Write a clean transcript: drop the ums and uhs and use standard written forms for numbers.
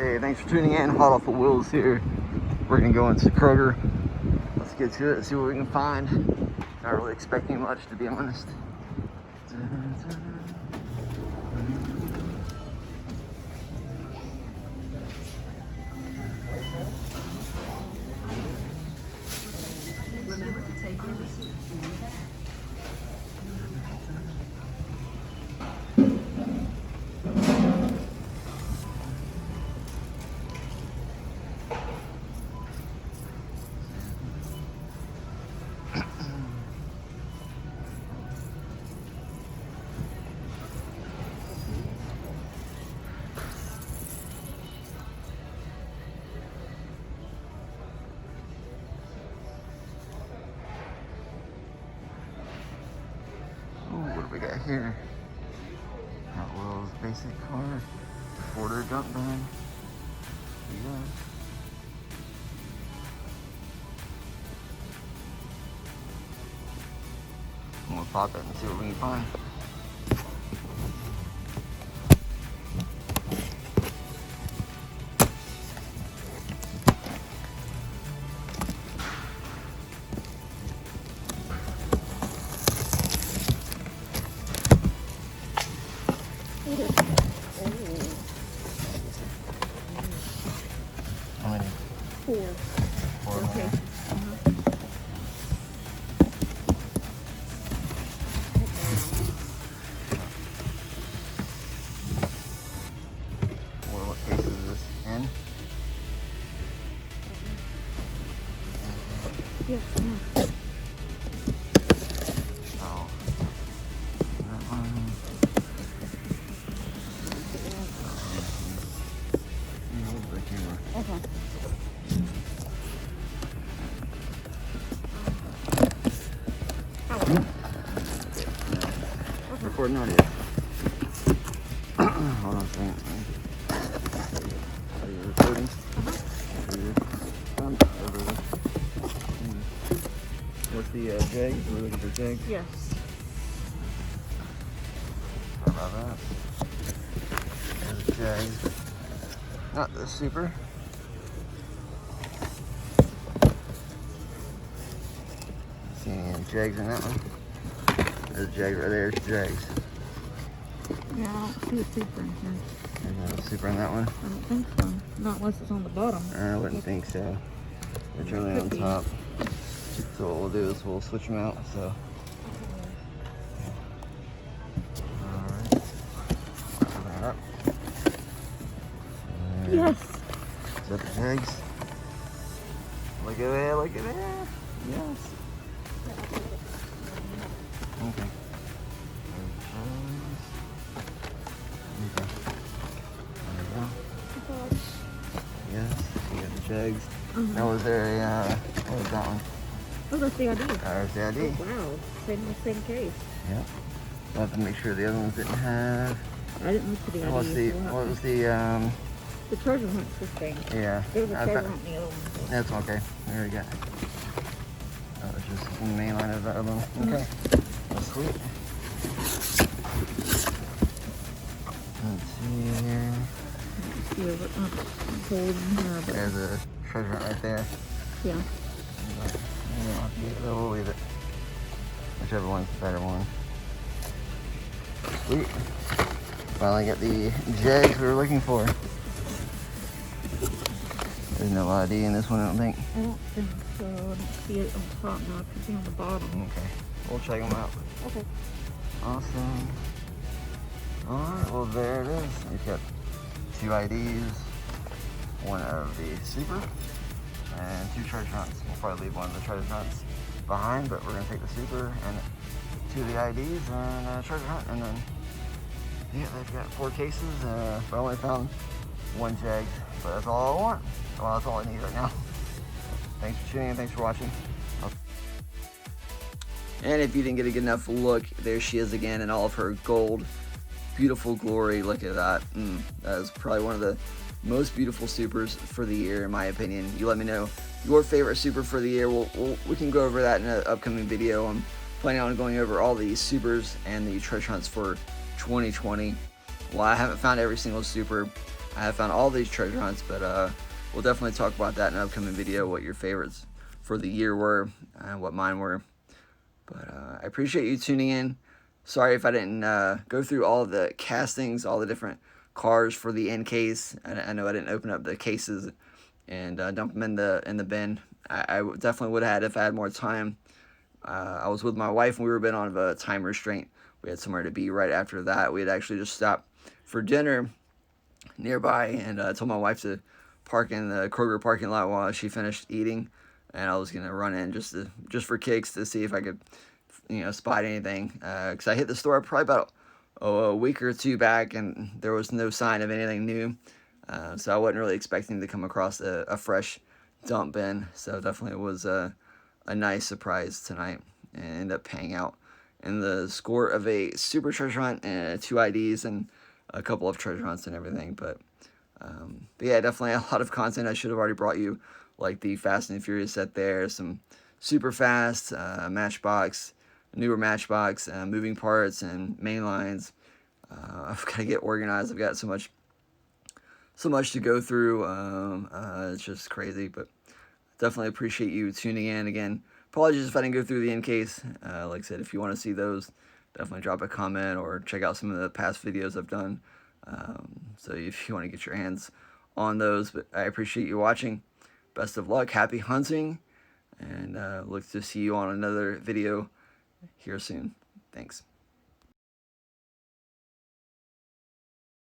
Hey, thanks for tuning in. Hot off the wheels here. We're gonna go into Kroger. Let's get to it, see what we can find. Not really expecting much, to be honest. Remember to take your receipt. What do we got here? Hot Wheels basic car, quarter jump van. Yeah. I'm gonna pop it and see what we can find. How many? Four. Okay. What case is this in? Yes. Oh. That one. Hold the camera. Okay. Recording audio. Hold on a second. Are you recording? What's the Jag? We're looking for Jag. Yes. How about that? There's a Jag. Not the Super. See any Jags in that one? There's a Jag right there. Jags. Yeah, I don't see a super in here. There's no Super in that one. I don't think so. Not unless it's on the bottom. I wouldn't think so. It's really on top. So what we'll do is we'll switch them out. So. Alright. Open that up. And Yes. is that the Jags? Look at that, look at that. Yes. Okay. Okay. There we go. Yes, you got the Jags. That was their, what was that one? Oh, that's the ID. There's the ID. Oh, wow. Same case. Yep. We'll have to make sure the other ones didn't have. I didn't look for the ID. What was the, The treasure hunt's this thing. yeah. There was a I treasure thought- hunt in the other one. That's okay. There we go. That was just in the main line of that other one. Okay. That's sweet. Let's see here. Yeah, but not cold in here, but There's a treasure hunt right there. yeah. We'll leave it. Whichever one's the better one. Sweet. Finally got the Jags we were looking for. There's no ID in this one, I don't think. I don't think so. I don't see it on top now. It could be on the bottom. Okay. We'll check them out. Okay. Awesome. Alright, well there it is. We've got 2 IDs, one of the Super, and 2 treasure hunts. We'll probably leave one of the treasure hunts behind, but we're going to take the Super and 2 of the IDs and a treasure hunt, and then, yeah, they've got 4 cases. I only found 1 Jag, but that's all I want. Well, that's all I need right now. Thanks for tuning in, thanks for watching. And if you didn't get a good enough look, there she is again in all of her gold, beautiful glory. Look at that. That is probably one of the most beautiful Supers for the year, in my opinion. You let me know your favorite Super for the year. We can go over that in an upcoming video. I'm planning on going over all the Supers and the treasure hunts for 2020. Well, I haven't found every single Super. I have found all these treasure hunts, but we'll definitely talk about that in an upcoming video, what your favorites for the year were and what mine were. But I appreciate you tuning in. Sorry if I didn't go through all of the castings, all the different cars for the end case. I know I didn't open up the cases and dump them in the bin. I definitely would have had if I had more time. I was with my wife and we were a bit on a time restraint. We had somewhere to be right after that. We had actually just stopped for dinner nearby, and I told my wife to park in the Kroger parking lot while she finished eating, and I was gonna run in just for kicks to see if I could, spot anything. Because I hit the store probably about a week or two back, and there was no sign of anything new. So I wasn't really expecting to come across a fresh dump bin. So definitely was a nice surprise tonight, and ended up paying out in the score of a super treasure hunt and 2 IDs and a couple of treasure hunts and everything. But yeah, definitely a lot of content I should have already brought you, like the Fast and Furious set there, some super fast Matchbox, newer Matchbox, moving parts and main lines. I've got to get organized. I've got so much to go through. It's just crazy, but definitely appreciate you tuning in. Again, apologies if I didn't go through the end case. Like I said, if you want to see those, definitely drop a comment or check out some of the past videos I've done. So if you want to get your hands on those, but I appreciate you watching. Best of luck, happy hunting, and look to see you on another video here soon. Thanks.